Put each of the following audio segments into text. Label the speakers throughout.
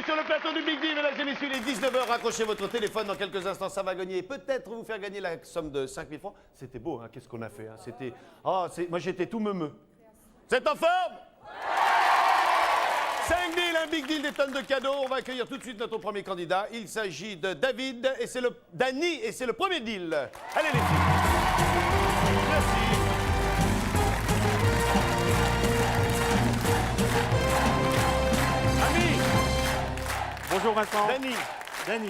Speaker 1: sur le plateau du Big Deal, mesdames et messieurs, il est 19h, raccrochez votre téléphone, dans quelques instants, ça va gagner, peut-être vous faire gagner la somme de 5 000 francs. C'était beau, hein, qu'est-ce qu'on a fait, hein, c'était... Oh, moi j'étais tout meumeux. Vous êtes en forme? 5 000, un Big Deal, des tonnes de cadeaux. On va accueillir tout de suite notre premier candidat. Il s'agit de David, et c'est le... Dany, et c'est le premier deal. Allez les filles. Merci.
Speaker 2: Bonjour Vincent.
Speaker 1: Dany,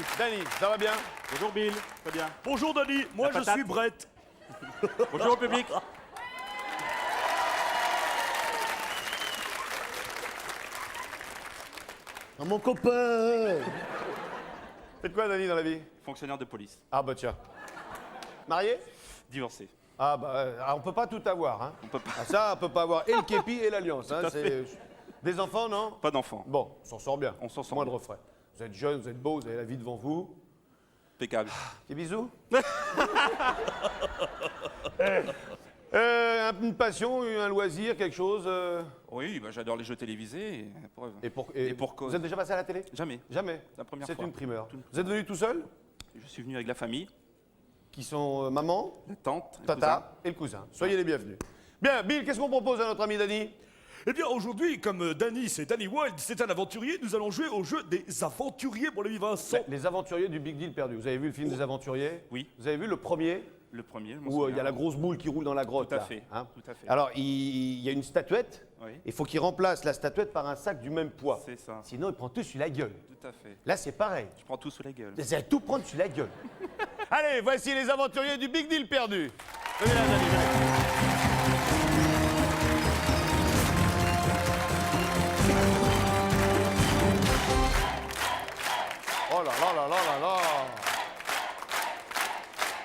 Speaker 1: ça va bien?
Speaker 2: Bonjour Bill, très bien.
Speaker 3: Bonjour Dany, moi je suis Brett.
Speaker 2: Bonjour au public.
Speaker 1: Oh, mon copain. Faites quoi Dany dans la vie?
Speaker 2: Fonctionnaire de police.
Speaker 1: Ah bah tiens. Marié?
Speaker 2: Divorcé.
Speaker 1: Ah bah on peut pas tout avoir, hein.
Speaker 2: On peut pas.
Speaker 1: Ah, ça, on peut pas avoir et le képi et l'alliance, hein.
Speaker 2: à fait.
Speaker 1: Des enfants, non?
Speaker 2: Pas d'enfant.
Speaker 1: Bon, on s'en sort bien.
Speaker 2: On s'en sort
Speaker 1: Moins de
Speaker 2: bien.
Speaker 1: refrains. Vous êtes jeune, vous êtes beau, vous avez la vie devant vous.
Speaker 2: Impeccable.
Speaker 1: Des bisous. Une passion, un loisir, quelque chose.
Speaker 2: Oui, bah, j'adore les jeux télévisés. Et preuve.
Speaker 1: Et
Speaker 2: pour cause.
Speaker 1: Vous êtes déjà passé à la télé?
Speaker 2: Jamais.
Speaker 1: Jamais.
Speaker 2: La première
Speaker 1: C'est
Speaker 2: fois.
Speaker 1: une primeur. Vous êtes venu tout seul?
Speaker 2: Je suis venu avec la famille,
Speaker 1: Qui sont maman,
Speaker 2: la tante, le
Speaker 1: tata et le cousin. Soyez les bienvenus. Bien, Bill, qu'est-ce qu'on propose à notre ami Dany?
Speaker 3: Eh bien aujourd'hui, comme Dany c'est Dany Wild, c'est un aventurier, nous allons jouer au jeu des aventuriers, mon ami Vincent.
Speaker 1: Les aventuriers du Big Deal perdu. Vous avez vu le film des aventuriers?
Speaker 2: Oui.
Speaker 1: Vous avez vu le premier?
Speaker 2: Le premier, je m'en
Speaker 1: Où il y
Speaker 2: souviens.
Speaker 1: a la grosse boule qui roule dans la grotte.
Speaker 2: Tout à
Speaker 1: là,
Speaker 2: fait,
Speaker 1: hein.
Speaker 2: tout à fait.
Speaker 1: Alors, il y a une statuette.
Speaker 2: Oui.
Speaker 1: Il faut qu'il remplace la statuette par un sac du même poids.
Speaker 2: C'est ça.
Speaker 1: Sinon, il prend tout sur la gueule.
Speaker 2: Tout à fait.
Speaker 1: Là, c'est pareil.
Speaker 2: Je prends tout sous la gueule.
Speaker 1: Vous allez tout prendre sur la gueule. Allez, voici les aventuriers du Big Deal perdu. Venez là, Dany, venez. Oh là là là là là là.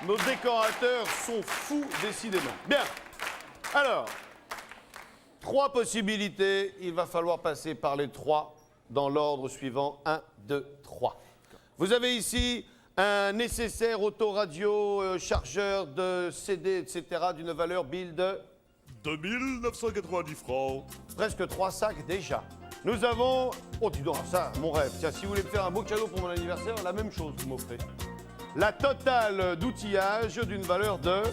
Speaker 1: Nos décorateurs sont fous, décidément. Bien. Alors, 3 possibilités. Il va falloir passer par les 3 dans l'ordre suivant. 1, 2, 3. Vous avez ici un nécessaire autoradio, chargeur de CD, etc. d'une valeur, Bill, de
Speaker 3: 2990 francs.
Speaker 1: presque 3 sacs déjà. Nous avons... Oh, dis donc, ça, mon rêve. Tiens, si vous voulez me faire un beau cadeau pour mon anniversaire, la même chose, vous m'offrez. La totale d'outillage d'une valeur de...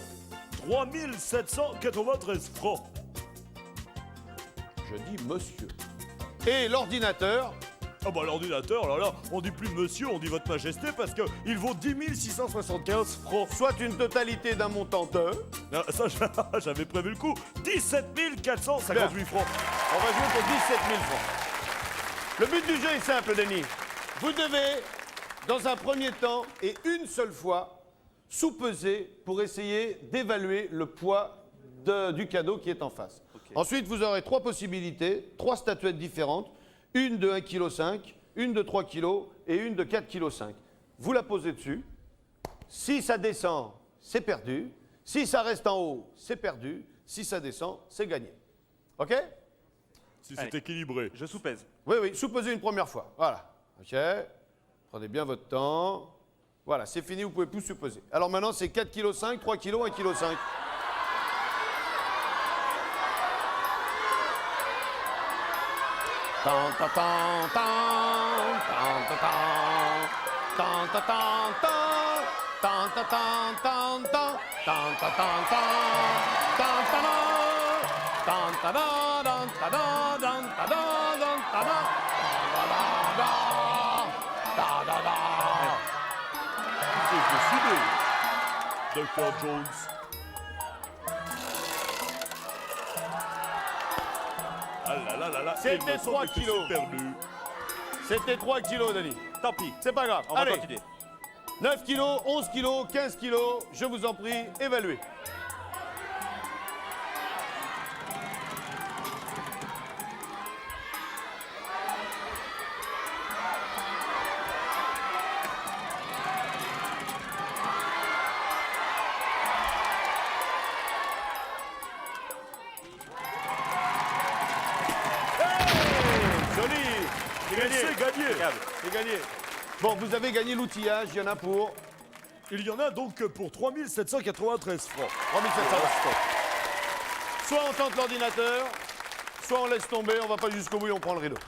Speaker 3: 3793 francs.
Speaker 1: Je dis monsieur. Et l'ordinateur...
Speaker 3: Ah bah l'ordinateur, alors là, on dit plus monsieur, on dit votre majesté parce que il vaut 10 675 francs.
Speaker 1: soit une totalité d'un montant de...
Speaker 3: Ah, ça, j'avais prévu le coup. 17 458 francs.
Speaker 1: On va jouer pour 17 000 francs. Le but du jeu est simple, Dany. Vous devez, dans un premier temps et une seule fois, sous-peser pour essayer d'évaluer le poids du cadeau qui est en face.
Speaker 2: Ok.
Speaker 1: Ensuite, vous aurez 3 possibilités, 3 statuettes différentes, une de 1,5 kg, une de 3 kg et une de 4,5 kg. Vous la posez dessus. Si ça descend, c'est perdu. Si ça reste en haut, c'est perdu. Si ça descend, c'est gagné. OK?
Speaker 3: Si
Speaker 2: Allez.
Speaker 3: c'est équilibré.
Speaker 2: Je sous-pèse.
Speaker 1: Oui, oui, sous-pesez une première fois. Voilà. OK. Prenez bien votre temps. Voilà, c'est fini, vous pouvez plus sous-peser. Alors maintenant, c'est 4,5 kg, 3 kg, 1,5 kg. Tan ta tan tan tan ta tan tan ta tan tan tan ta tan tan tan tan ta tan tan tan tan tan ta dan tan ta dan tan ta dan tan ta dan ta da da.
Speaker 3: C'est décidé. Dr. Jones. Ah là là là là.
Speaker 1: C'était
Speaker 3: il me
Speaker 1: 3
Speaker 3: semble que
Speaker 1: kilos.
Speaker 3: c'est perdu.
Speaker 1: C'était 3 kilos, Dany.
Speaker 2: Tant pis.
Speaker 1: C'est pas grave.
Speaker 2: On va
Speaker 1: Allez,
Speaker 2: continuer.
Speaker 1: 9 kilos, 11 kilos, 15 kilos, je vous en prie, évaluez. Joli. C'est gagné.
Speaker 3: C'est gagné.
Speaker 2: Impeccable.
Speaker 1: C'est gagné. Bon, vous avez gagné l'outillage, il y en a pour
Speaker 3: Il y en a donc pour 3793 francs.
Speaker 1: 3700 francs. Soit on tente l'ordinateur, soit on laisse tomber, on va pas jusqu'au bout et on prend le rideau.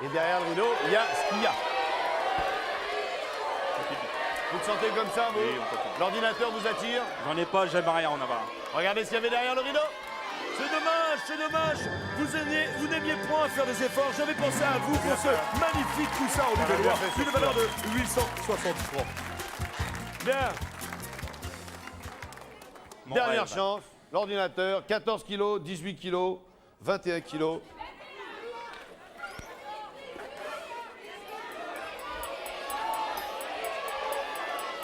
Speaker 1: Et derrière le rideau, il y a ce qu'il y a. Vous le sentez comme ça, vous?
Speaker 2: Oui, on peut.
Speaker 1: L'ordinateur vous attire?
Speaker 2: J'en ai pas, j'aime rien en avoir.
Speaker 1: Regardez ce qu'il y avait derrière le rideau.
Speaker 3: C'est dommage, c'est dommage. Vous n'aimiez point faire des efforts. J'avais pensé à vous pour ce magnifique coussin en
Speaker 1: bien
Speaker 3: Nouvelle-Loire
Speaker 1: fait,
Speaker 3: d'une valeur de 860 francs. Bien.
Speaker 2: Bon,
Speaker 1: Dernière
Speaker 2: ouais,
Speaker 1: chance. L'ordinateur, 14 kilos, 18 kilos, 21 kilos.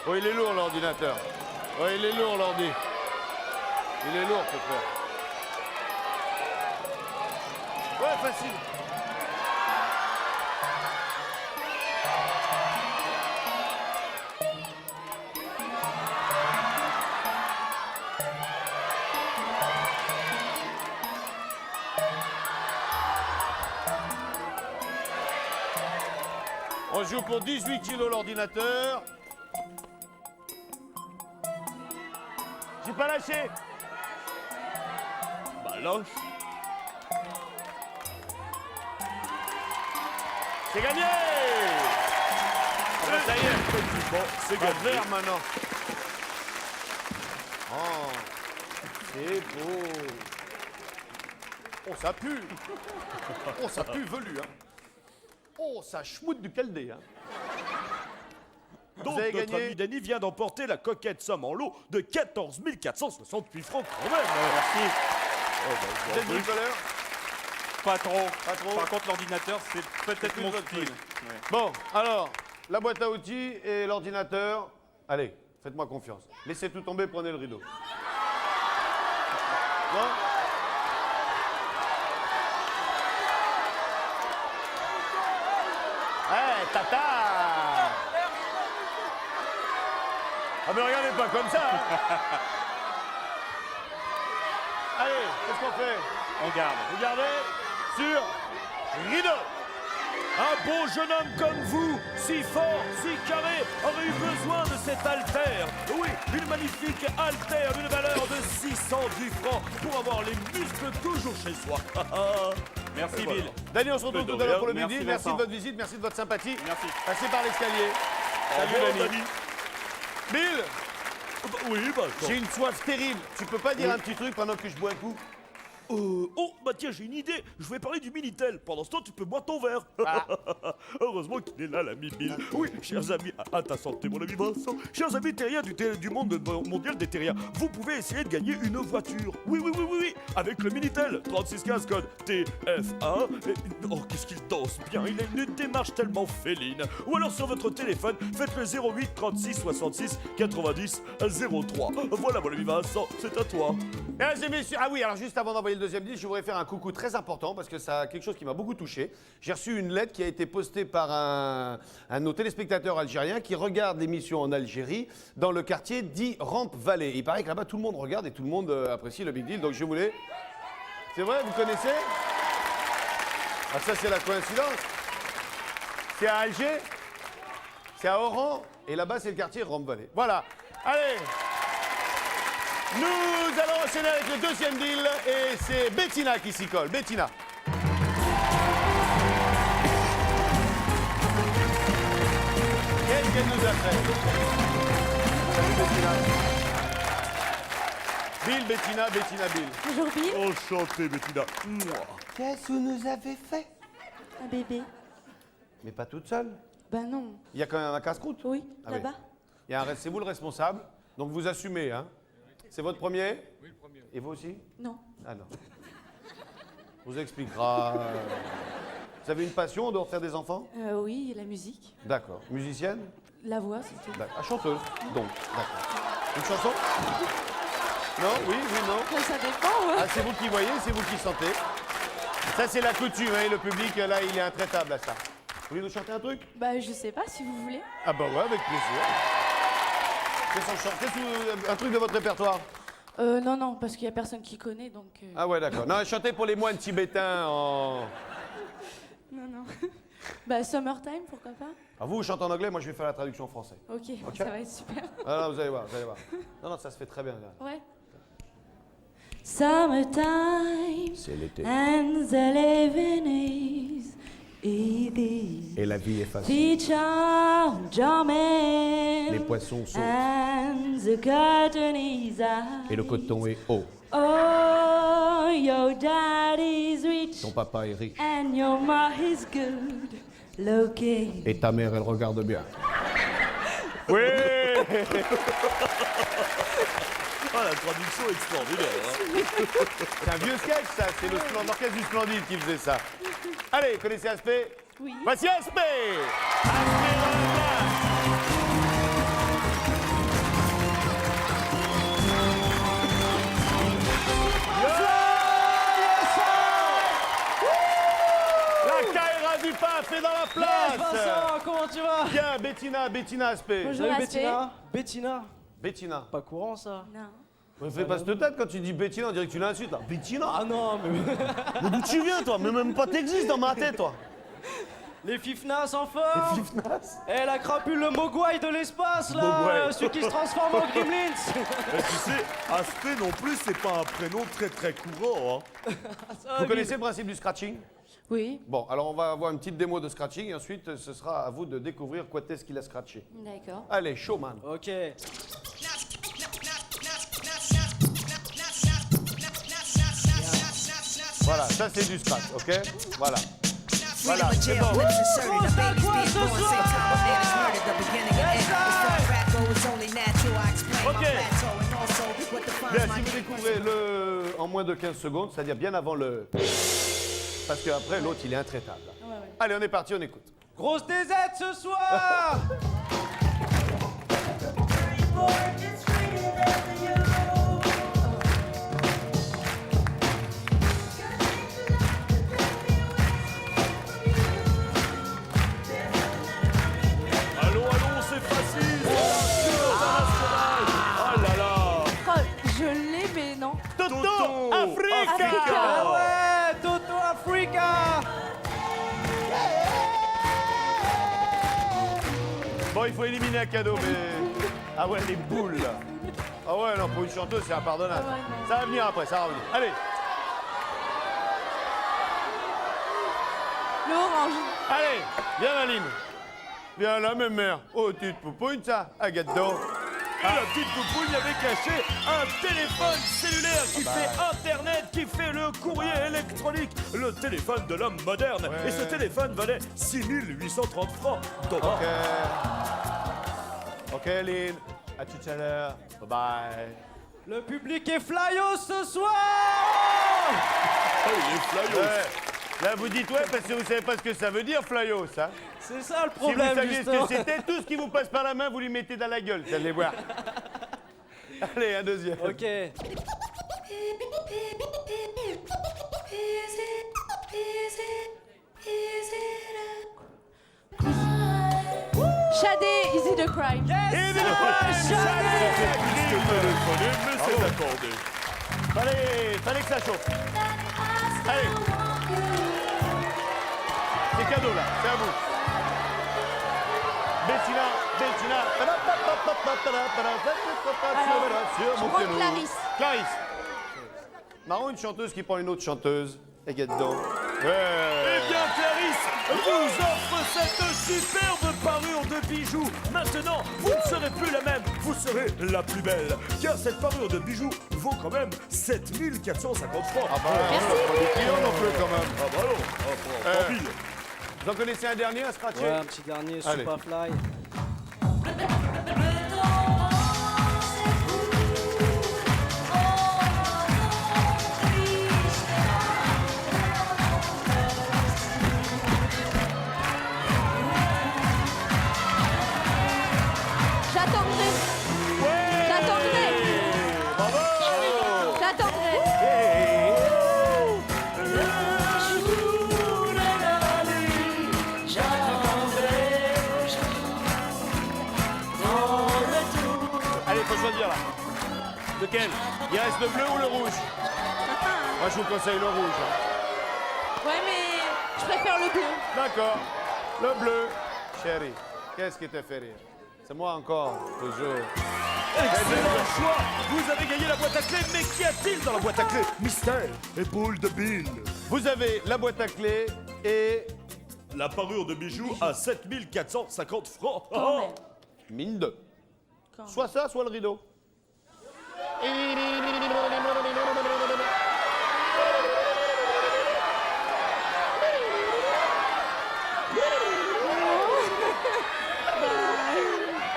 Speaker 1: Oh, il est lourd l'ordinateur. Oh, il est lourd l'ordi. Il est lourd, peut-être. Ouais, facile. On joue pour 18 kilos l'ordinateur. J'ai pas lâché.
Speaker 3: Balance.
Speaker 1: C'est gagné. Ah bah, ça y est.
Speaker 3: Effectivement, c'est
Speaker 1: Pas de
Speaker 3: gagné.
Speaker 1: verre maintenant. Oh, c'est beau. Oh, ça pue. Oh, ça pue velu, hein. Oh, ça schmoute du Caldé, hein.
Speaker 3: Donc
Speaker 1: Vous avez
Speaker 3: notre
Speaker 1: gagné.
Speaker 3: ami Danny vient d'emporter la coquette somme en lot de 14 468 francs quand même.
Speaker 2: Merci.
Speaker 1: Vous êtes bricoleur?
Speaker 2: Pas trop.
Speaker 1: Pas trop.
Speaker 2: Par contre, l'ordinateur, c'est peut-être
Speaker 1: plus
Speaker 2: mon
Speaker 1: votre
Speaker 2: style.
Speaker 1: truc.
Speaker 2: Ouais.
Speaker 1: Bon, alors, la boîte à outils et l'ordinateur. Allez, faites-moi confiance. Laissez tout tomber, prenez le rideau. Non? Eh, tata! Ah mais regardez pas comme ça, hein. Allez, qu'est-ce qu'on fait?
Speaker 2: On garde.
Speaker 1: Regardez sur rideau.
Speaker 3: Un beau jeune homme comme vous, si fort, si carré, aurait eu besoin de cet haltère. Oui, une magnifique haltère d'une valeur de 610 francs pour avoir les muscles toujours chez soi.
Speaker 2: Merci,
Speaker 3: Et voilà.
Speaker 2: Bill.
Speaker 1: Dany, on se retrouve
Speaker 3: Mais de
Speaker 1: tout à l'heure
Speaker 3: rien.
Speaker 1: pour le
Speaker 2: Merci,
Speaker 1: midi. Merci de
Speaker 2: Vincent.
Speaker 1: votre visite, merci de votre sympathie.
Speaker 2: Merci.
Speaker 1: Passez par l'escalier.
Speaker 3: Au
Speaker 1: Salut
Speaker 3: revoir,
Speaker 1: Dany.
Speaker 3: Dany.
Speaker 1: Bill,
Speaker 3: Oui, bah, attends.
Speaker 1: j'ai une soif terrible. Tu peux pas dire un petit truc pendant que je bois un coup?
Speaker 3: Oh, bah tiens, j'ai une idée. Je vais parler du Minitel. Pendant ce temps, tu peux boire ton verre.
Speaker 1: Ah.
Speaker 3: Heureusement qu'il est là, l'ami Bill. Oui, chers amis, à ta santé, mon ami Vincent. Chers amis terriens du monde mondial des terriens, vous pouvez essayer de gagner une voiture. Oui, avec le Minitel. 3615 code TF1. Oh, qu'est-ce qu'il danse bien. Il a une démarche tellement féline. Ou alors sur votre téléphone, faites le 08 36 66 90 03. Voilà, mon ami Vincent, c'est à toi.
Speaker 1: Mesdames et messieurs, ah oui, alors juste avant d'envoyer le deuxième disque, je voudrais faire un coucou très important parce que ça a quelque chose qui m'a beaucoup touché. J'ai reçu une lettre qui a été postée par un de nos téléspectateurs algériens qui regarde l'émission en Algérie dans le quartier dit Rampe Valley. Il paraît que là-bas tout le monde regarde et tout le monde apprécie le Big Deal, donc je voulais... C'est vrai, vous connaissez? Ah ça c'est la coïncidence. C'est à Alger, c'est à Oran et là-bas c'est le quartier Rampe Valley. Voilà, allez. Nous allons enchaîner avec le deuxième deal et c'est Bettina qui s'y colle. Bettina. Qu'est-ce qu'elle nous a fait? Salut Bettina. Bill, Bettina, Bill.
Speaker 4: Bonjour Bill,
Speaker 3: Enchanté, Bettina.
Speaker 1: Qu'est-ce que vous nous avez fait?
Speaker 4: un bébé.
Speaker 1: Mais pas toute seule.
Speaker 4: Ben non.
Speaker 1: Il y a quand même un casse-croûte.
Speaker 4: Oui,
Speaker 1: Ah oui.
Speaker 4: là-bas.
Speaker 1: C'est vous le responsable, donc vous assumez, hein? C'est votre premier? Oui, le premier. Et vous aussi?
Speaker 4: Non.
Speaker 1: Ah non. On vous expliquera. Vous avez une passion en dehors de faire des enfants?
Speaker 4: Oui, la musique.
Speaker 1: D'accord. Musicienne?
Speaker 4: La voix, c'est tout.
Speaker 1: D'accord. Ah, chanteuse, donc. D'accord. Une chanson? Non? Oui, non?
Speaker 4: Ça dépend, ouais.
Speaker 1: Ah, c'est vous qui voyez, c'est vous qui sentez. Ça, c'est la coutume, hein, le public, là, il est intraitable à ça. Vous voulez nous chanter un truc?
Speaker 4: Bah, je sais pas si vous voulez.
Speaker 1: Ah bah ouais, avec plaisir. Un truc de votre répertoire?
Speaker 4: Non, parce qu'il y a personne qui connaît, donc...
Speaker 1: Ah ouais, d'accord. Non, chantez pour les moines tibétains en...
Speaker 4: Non. Bah, Summertime, pourquoi pas?
Speaker 1: Ah, vous chantez en anglais, moi je vais faire la traduction en français.
Speaker 4: Ok, ça va être super.
Speaker 1: Ah non, vous allez voir, vous allez voir. Non, ça se fait très bien. Là.
Speaker 4: Ouais. Summertime
Speaker 1: C'est l'été.
Speaker 4: and the living is easy.
Speaker 1: Et la vie est facile.
Speaker 4: Teacher, jumping.
Speaker 1: Les poissons sautent.
Speaker 4: And the curtain is high.
Speaker 1: Et le coton est haut.
Speaker 4: Oh, your daddy's rich.
Speaker 1: Ton papa est riche.
Speaker 4: And your ma is good looking.
Speaker 1: Et ta mère, elle regarde bien.
Speaker 3: Oui. Ah, la traduction extraordinaire. Hein.
Speaker 1: C'est un vieux sketch, ça. C'est l'orchestre du Splendide qui faisait ça. Allez, connaissez Aspect?
Speaker 4: Oui.
Speaker 1: Voici Aspect. Aspect dans la place. La Kaira du PAF est dans la place.
Speaker 5: Vincent, comment tu vas?
Speaker 1: Bien, Bettina Aspect.
Speaker 4: Bonjour.
Speaker 5: Salut
Speaker 4: Aspect.
Speaker 5: Bettina.
Speaker 1: Bettina.
Speaker 5: Pas courant ça.
Speaker 4: Non.
Speaker 1: Ne fais pas cette tête quand tu dis Bettina, on dirait que tu l'insultes là. Bettina.
Speaker 5: Ah non, mais
Speaker 1: Mais d'où tu viens toi? Mais même pas t'existes dans ma tête toi.
Speaker 5: les fifnas en forme. Elle a crapule le mogwai de l'espace là,
Speaker 1: Mogwai.
Speaker 5: celui qui se transforme en gremlins.
Speaker 3: Et tu sais, Aspect non plus, c'est pas un prénom très courant. Hein.
Speaker 1: Vous connaissez le principe du scratching?
Speaker 4: Oui.
Speaker 1: Bon, alors on va avoir une petite démo de scratching et ensuite ce sera à vous de découvrir quoi est-ce qu'il a scratché.
Speaker 4: D'accord.
Speaker 1: Allez, showman.
Speaker 5: Ok.
Speaker 1: Voilà, ça c'est du scratch, ok? Voilà. Voilà, c'est bon. Bien, si vous découvrez le en moins de 15 secondes, c'est-à-dire bien avant le... Parce qu'après, l'autre, il est intraitable. Allez, on est parti, on écoute.
Speaker 5: Grosse DZ ce soir.
Speaker 3: Allons, c'est facile. Oh là là.
Speaker 4: Oh, je l'ai, mais non.
Speaker 1: Toto Africa.
Speaker 5: Ah ouais, Toto Africa.
Speaker 1: Bon, il faut éliminer un cadeau, mais... Ah ouais, les boules, là. Ah ouais, non, pour une chanteuse, c'est impardonnable.
Speaker 4: Ah ouais, non.
Speaker 1: Ça va venir après, ça va venir. Allez,
Speaker 4: Le orange.
Speaker 1: allez, viens, Maline. Viens là, ma mère. Oh, petite poupouille, ça. Agathe-donc.
Speaker 3: Et la petite poupouille avait caché un téléphone cellulaire qui fait Internet, qui fait le courrier électronique, le téléphone de l'homme moderne.
Speaker 1: Ouais.
Speaker 3: Et ce téléphone valait 6830 francs. Thomas.
Speaker 1: Ok, Lynn. À tout à l'heure. Bye bye.
Speaker 5: Le public est flyos ce soir.
Speaker 3: Oh, il est flyos.
Speaker 1: Ouais. Là, vous dites ouais parce que vous savez pas ce que ça veut dire, Flyos, hein?
Speaker 5: C'est ça le
Speaker 1: Si vous
Speaker 5: problème
Speaker 1: saviez ce
Speaker 5: justement.
Speaker 1: que c'était, tout ce qui vous passe par la main, vous lui mettez dans la gueule. Vous allez voir. Allez, un deuxième.
Speaker 5: Ok.
Speaker 4: Shadé, Easy the Crime.
Speaker 3: Mais c'est accordé.
Speaker 1: Fallait que ça chauffe. Allez. C'est cadeau là, c'est à vous. Bettina.
Speaker 4: Je prends Clarisse.
Speaker 1: Clarisse. Marrant, une chanteuse qui prend une autre chanteuse. Et get dedans.
Speaker 3: Eh bien, Clarisse vous offre cette superbe parure de bijoux. Maintenant, vous ne serez plus la même, vous serez la plus belle. Car cette parure de bijoux vaut quand même 7450 francs.
Speaker 1: Ah bah, pas des clients non plus quand même.
Speaker 3: Ah bah non, tant pis.
Speaker 1: Vous en connaissez un dernier à scratcher?
Speaker 5: Ouais, un petit dernier,
Speaker 1: Allez.
Speaker 5: Superfly.
Speaker 4: J'attendrai. J'attendrai.
Speaker 1: Bravo.
Speaker 4: J'attendrai.
Speaker 1: Allez, faut choisir là. Lequel? Il reste le bleu ou le rouge? Moi, je vous conseille le rouge.
Speaker 4: Ouais, mais je préfère le bleu.
Speaker 1: D'accord. Le bleu. Chérie, qu'est-ce qui te fait rire? C'est moi encore, toujours.
Speaker 3: Excellent choix. Vous avez gagné la boîte à clés, mais qu'y a-t-il dans la boîte à clés? Mystère et boule de Bill.
Speaker 1: Vous avez la boîte à clés et
Speaker 3: La parure de bijoux à 7450 francs.
Speaker 4: Quand même.
Speaker 1: Mine 2.
Speaker 4: Quand
Speaker 1: Soit ça, soit le rideau.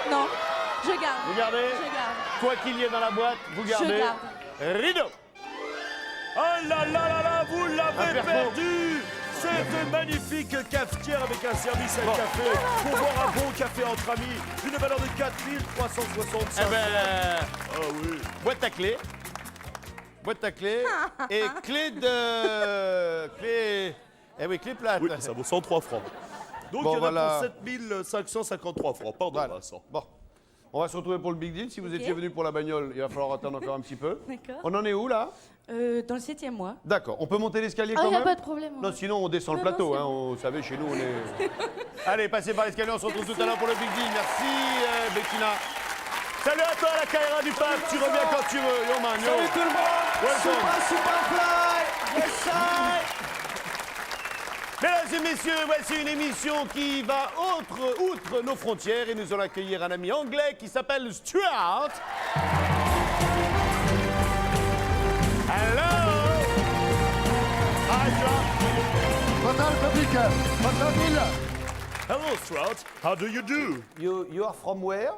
Speaker 4: Non, je garde.
Speaker 1: Vous gardez.
Speaker 4: Je garde.
Speaker 1: Quoi qu'il y ait dans la boîte, vous gardez.
Speaker 4: garde.
Speaker 1: Rideau.
Speaker 3: Ah là là là là, vous
Speaker 1: Un
Speaker 3: l'avez
Speaker 1: perfo.
Speaker 3: perdu. Cette magnifique cafetière avec un service à café pour boire un bon café entre amis d'une valeur de 4365
Speaker 1: Eh ben,
Speaker 3: Ah oui.
Speaker 1: boîte à clé. Boîte à clé. Et clé de. Clé. Eh oui, clé plate.
Speaker 3: Oui, ça vaut 103 francs. Donc
Speaker 1: Bon,
Speaker 3: il y en a
Speaker 1: voilà.
Speaker 3: pour 7553 francs. Pardon,
Speaker 1: Voilà.
Speaker 3: Vincent.
Speaker 1: Bon. On va se retrouver pour le big deal. Si vous étiez venu pour la bagnole, il va falloir attendre encore un petit peu.
Speaker 4: D'accord.
Speaker 1: On en est où là?
Speaker 4: Dans le 7e mois.
Speaker 1: D'accord. On peut monter l'escalier
Speaker 4: Ah,
Speaker 1: quand
Speaker 4: il n'y a
Speaker 1: même?
Speaker 4: pas de problème.
Speaker 1: Non, sinon on descend le
Speaker 4: Non,
Speaker 1: plateau.
Speaker 4: non, c'est
Speaker 1: Hein. Vous savez, chez nous, on est. Allez, passez par l'escalier. On se retrouve tout à l'heure pour le big deal. Merci, Bettina. Salut à toi, la Kaira du Pape. Tu reviens quand tu veux. Yo, man, yo.
Speaker 5: Salut tout le monde.
Speaker 1: Welcome.
Speaker 5: Superfly. Yes, sir.
Speaker 1: Mesdames et messieurs, voici une émission qui va outre nos frontières et nous allons accueillir un ami anglais qui s'appelle Stuart. Hello! Hi, Stuart.
Speaker 3: Hello, Strout. How do you do?
Speaker 1: You are from where?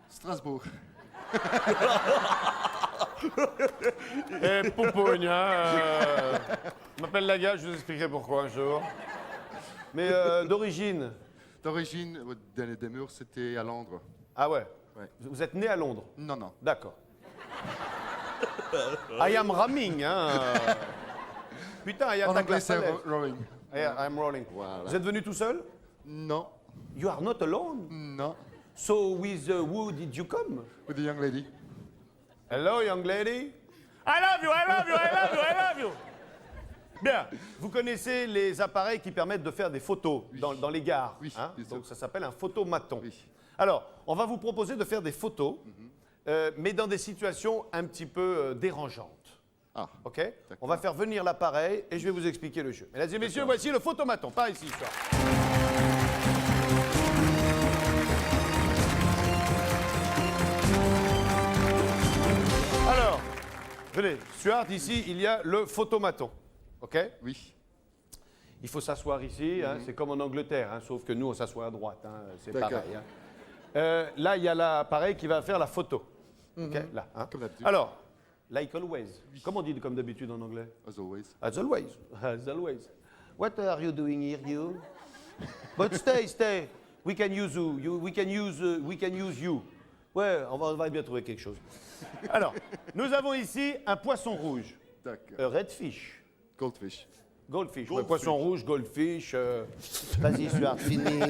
Speaker 6: Strasbourg.
Speaker 1: Poupogne, je m'appelle Laga, je vous expliquerai pourquoi un jour. Mais d'origine.
Speaker 6: D'origine, des murs, c'était à Londres.
Speaker 1: Ah ouais.
Speaker 6: Ouais.
Speaker 1: Vous êtes né à Londres?
Speaker 6: Non, non.
Speaker 1: D'accord. I am ramming, hein. Putain, il y a
Speaker 6: En
Speaker 1: ta
Speaker 6: anglais,
Speaker 1: classe
Speaker 6: c'est
Speaker 1: à l'aise.
Speaker 6: rowing.
Speaker 1: Yeah, I'm rolling.
Speaker 6: Voilà.
Speaker 1: Vous êtes venu tout seul?
Speaker 6: Non,
Speaker 1: You are not alone.
Speaker 6: non.
Speaker 1: So with who did you come?
Speaker 6: With the young lady.
Speaker 1: Hello, young lady. I love you, I love you, I love you, I love you. Bien, vous connaissez les appareils qui permettent de faire des photos dans les gares.
Speaker 6: Oui,
Speaker 1: hein?
Speaker 6: bien sûr.
Speaker 1: Donc ça s'appelle un photomaton.
Speaker 6: Oui.
Speaker 1: Alors, on va vous proposer de faire des photos, mais dans des situations un petit peu dérangeantes.
Speaker 6: Ah,
Speaker 1: OK? On va faire venir l'appareil et je vais vous expliquer le jeu. Mesdames et messieurs, voici le photomaton. Par ici, Stuart. Alors, venez, Stuart, ici, il y a le photomaton. OK?
Speaker 6: oui.
Speaker 1: Il faut s'asseoir ici, hein, c'est comme en Angleterre, hein, sauf que nous, on s'assoit à droite. Hein, c'est
Speaker 6: D'accord.
Speaker 1: pareil. Hein. Là, il y a l'appareil qui va faire la photo. OK? Là, hein.
Speaker 6: Comme d'habitude.
Speaker 1: Alors, like always. Comment on dit comme d'habitude en anglais?
Speaker 6: As always.
Speaker 1: As always. As always. What are you doing here, you? But stay. We can use you. We can use you. Ouais, on va bien trouver quelque chose. Alors, nous avons ici un poisson rouge.
Speaker 6: D'accord.
Speaker 1: Redfish.
Speaker 6: Goldfish.
Speaker 1: Goldfish. Ouais,
Speaker 3: Goldfish.
Speaker 1: poisson rouge, goldfish. Vas-y, Stuart, fini.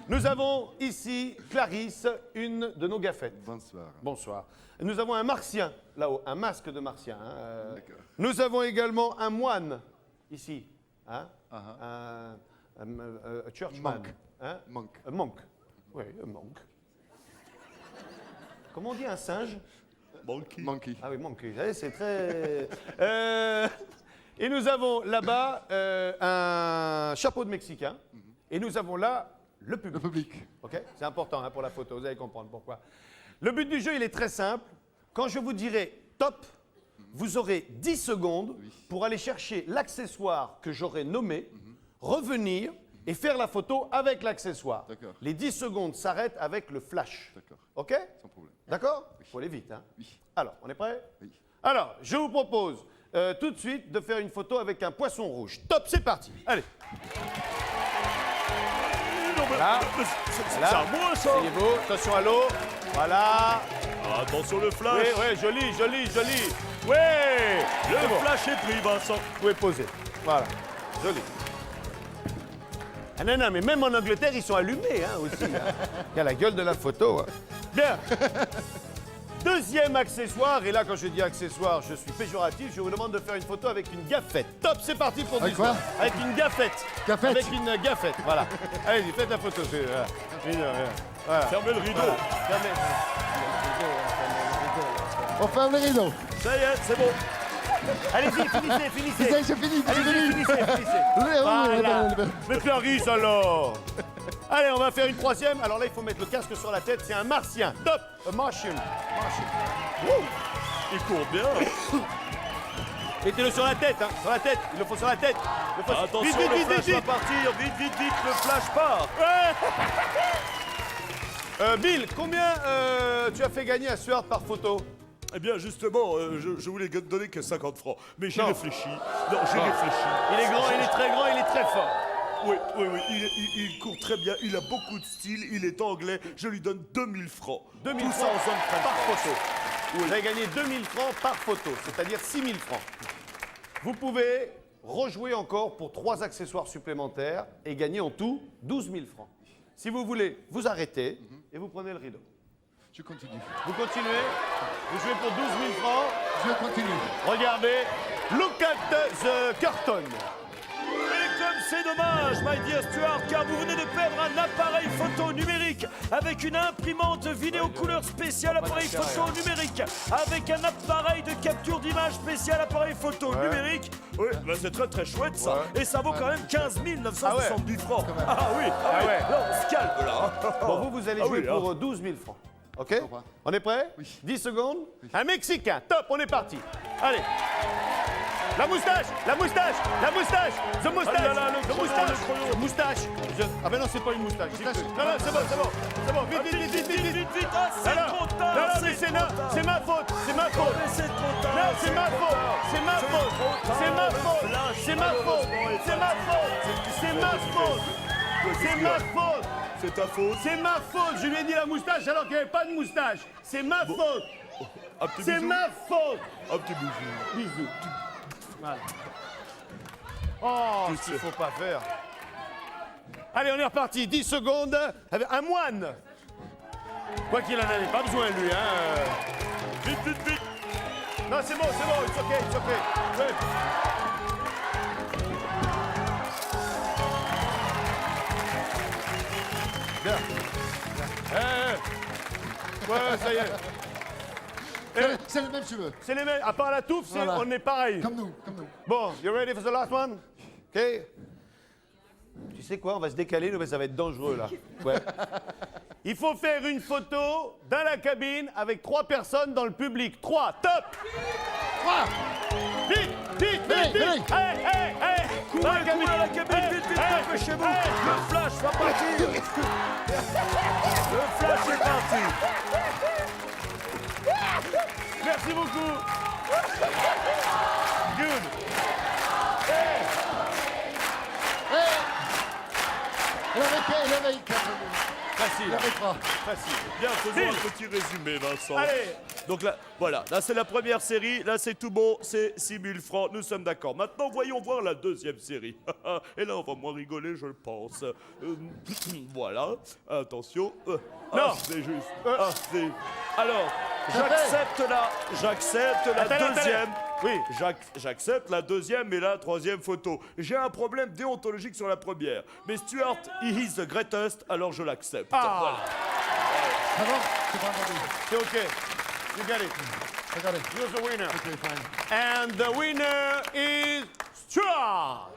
Speaker 1: Nous avons ici, Clarisse, une de nos gaffettes.
Speaker 6: Bonsoir.
Speaker 1: Bonsoir. Nous avons un martien, là-haut, un masque de martien. Hein,
Speaker 6: D'accord.
Speaker 1: Nous avons également un moine, ici. Hein,
Speaker 6: Uh-huh.
Speaker 1: un churchman.
Speaker 6: Monk.
Speaker 1: Hein,
Speaker 6: Monk.
Speaker 1: un monk. Oui, un monk. Comment on dit un singe?
Speaker 3: Monkey.
Speaker 6: Monkey.
Speaker 1: Ah oui, monk. Vous savez, c'est très... et nous avons là-bas un chapeau de Mexicain. Et nous avons là le public.
Speaker 6: Le public.
Speaker 1: OK? C'est important hein, pour la photo, vous allez comprendre pourquoi. Le but du jeu, il est très simple. Quand je vous dirai top, vous aurez 10 secondes pour aller chercher l'accessoire que j'aurai nommé, revenir et faire la photo avec l'accessoire.
Speaker 6: D'accord.
Speaker 1: Les 10 secondes s'arrêtent avec le flash.
Speaker 6: D'accord.
Speaker 1: OK?
Speaker 6: Sans problème.
Speaker 1: D'accord? Il faut aller vite. Hein?
Speaker 6: Oui.
Speaker 1: Alors, on est prêt?
Speaker 6: Oui.
Speaker 1: Alors, je vous propose tout de suite de faire une photo avec un poisson rouge. Top, c'est parti. Allez. Voilà.
Speaker 3: C'est
Speaker 1: Voilà.
Speaker 3: à moi, ça.
Speaker 1: Asseyez-vous, attention à l'eau. Voilà.
Speaker 3: Attention, le
Speaker 1: Oui,
Speaker 3: flash.
Speaker 1: oui, joli. Oui.
Speaker 3: Le
Speaker 1: C'est bon.
Speaker 3: flash est pris, Vincent.
Speaker 1: Vous pouvez poser. Voilà. Joli. Ah non, mais même en Angleterre, ils sont allumés hein, aussi. Hein. Il y a la gueule de la photo. Hein. Bien. Deuxième accessoire, et là, quand je dis accessoire, je suis péjoratif, je vous demande de faire une photo avec une gaffette. Top, c'est parti pour 10
Speaker 6: Avec quoi?
Speaker 1: Avec une gaffette.
Speaker 6: Gaffette.
Speaker 1: Avec une gaffette, voilà. Allez-y, faites la photo. Voilà.
Speaker 3: Fermez le rideau.
Speaker 1: Fermez.
Speaker 6: On ferme les rideaux.
Speaker 3: Ça y est, c'est bon.
Speaker 1: Allez-y, finissez.
Speaker 6: J'ai fini, j'ai
Speaker 1: Allez-y,
Speaker 6: fini.
Speaker 1: finissez. Voilà. Mais Clarisse, alors. Allez, on va faire une troisième. Alors là, il faut mettre le casque sur la tête. C'est un martien. Top. A Martian.
Speaker 3: Il court bien.
Speaker 1: Mettez-le sur la tête, hein. Sur la tête. Il le faut sur la tête.
Speaker 3: Attention,
Speaker 1: Vite,
Speaker 3: le
Speaker 1: vite,
Speaker 3: flash
Speaker 1: vite,
Speaker 3: va
Speaker 1: vite.
Speaker 3: partir. Vite, le flash part.
Speaker 1: Bill, combien tu as fait gagner à Stuart par photo?
Speaker 3: Eh bien, justement, je voulais donner que 50 francs. Mais j'ai
Speaker 1: Non.
Speaker 3: réfléchi. Non, j'ai réfléchi.
Speaker 1: Il est grand, il est très grand, il est très fort.
Speaker 3: Oui. Il court très bien. Il a beaucoup de style. Il est anglais. Je lui donne 2000 francs.
Speaker 1: 2000
Speaker 3: Tout ça
Speaker 1: francs
Speaker 3: en somme
Speaker 1: par photo. Vous avez gagné 2000 francs par photo, c'est-à-dire 6000 francs. Vous pouvez rejouer encore pour 3 accessoires supplémentaires et gagner en tout 12 000 francs. Si vous voulez, vous arrêtez et vous prenez le rideau.
Speaker 6: Je continue.
Speaker 1: Vous continuez, vous jouez pour 12 000 francs.
Speaker 6: Je continue.
Speaker 1: Regardez, look at the curtain.
Speaker 3: Et comme c'est dommage, my dear Stuart, car vous venez de perdre un appareil photo numérique avec une imprimante vidéo couleur spéciale appareil photo numérique, avec un appareil de capture d'image spécial appareil photo numérique. Oui, bah c'est très chouette ça.
Speaker 1: Ouais.
Speaker 3: Et ça vaut quand même 15 970 francs.
Speaker 1: même.
Speaker 3: Ah oui,
Speaker 1: ouais.
Speaker 3: Là, on se calme là.
Speaker 1: Bon, vous allez
Speaker 3: Ah
Speaker 1: jouer
Speaker 3: oui,
Speaker 1: pour 12 000 francs. OK?
Speaker 6: va.
Speaker 1: On est prêt?
Speaker 6: Oui.
Speaker 1: 10 secondes. Un Mexicain. Top, on est parti. Allez. La moustache, the moustache,
Speaker 3: Ah là là, le
Speaker 1: the
Speaker 3: chrono,
Speaker 1: moustache,
Speaker 3: le chrono.
Speaker 1: moustache. Ah ben non, c'est pas une moustache. Non, c'est bon. Vite.
Speaker 3: Vite, ah, c'est
Speaker 1: Alors,
Speaker 3: trop tard.
Speaker 1: non, mais c'est ma faute.
Speaker 3: Mais c'est trop tard.
Speaker 1: Non, c'est ma faute. C'est ma faute.
Speaker 3: C'est ta faute.
Speaker 1: C'est ma faute. Je lui ai dit la moustache alors qu'il n'y avait pas de moustache. C'est ma faute.
Speaker 3: Un petit
Speaker 1: C'est
Speaker 3: bisou.
Speaker 1: ma faute.
Speaker 3: Un petit bisou.
Speaker 1: Bisous. Voilà. Oh,
Speaker 3: Tu
Speaker 1: qu'il
Speaker 3: sais.
Speaker 1: faut pas faire. Allez, on est reparti. 10 secondes. Avec un moine. Quoi qu'il en avait pas besoin, lui. Hein.
Speaker 3: Vite.
Speaker 1: Non, c'est bon. It's okay. Ouais. Bien. Ouais, ça y est.
Speaker 6: C'est les mêmes cheveux.
Speaker 1: C'est les mêmes. À part la touffe,
Speaker 6: Voilà.
Speaker 1: on est pareil.
Speaker 6: Comme nous.
Speaker 1: Bon, you ready for the last one? OK? Tu sais quoi? On va se décaler, mais ça va être dangereux, là. Ouais. Il faut faire une photo dans la cabine avec 3 personnes dans le public. 3, top!
Speaker 6: 3.
Speaker 1: Vite!
Speaker 6: Venez.
Speaker 1: Hey!
Speaker 3: Courez à la cabine, vite, dépêchez-vous. Le flash va partir. Le flash est parti.
Speaker 1: Merci beaucoup! Good!
Speaker 6: Il avait 4.
Speaker 1: Facile,
Speaker 6: Il avait 3.
Speaker 1: facile.
Speaker 3: Bien, faisons
Speaker 1: Bill.
Speaker 3: un petit résumé, Vincent.
Speaker 1: Allez!
Speaker 3: Donc là, voilà, là c'est la première série, là c'est tout bon, c'est 6000 francs, nous sommes d'accord. Maintenant, voyons voir la deuxième série. Et là, on va moins rigoler, je le pense. Voilà, attention.
Speaker 1: Non.
Speaker 3: C'est juste. Alors, j'accepte la
Speaker 1: Attends.
Speaker 3: deuxième.
Speaker 1: Oui.
Speaker 3: J'accepte la deuxième et la troisième photo. J'ai un problème déontologique sur la première. Mais Stuart, he is the greatest, alors je l'accepte. Voilà.
Speaker 6: Ça va? C'est pas entendu.
Speaker 1: C'est OK. You got it.
Speaker 6: Regardez.
Speaker 1: You're the winner.
Speaker 6: Ok, fine.
Speaker 1: And the winner is Stuart!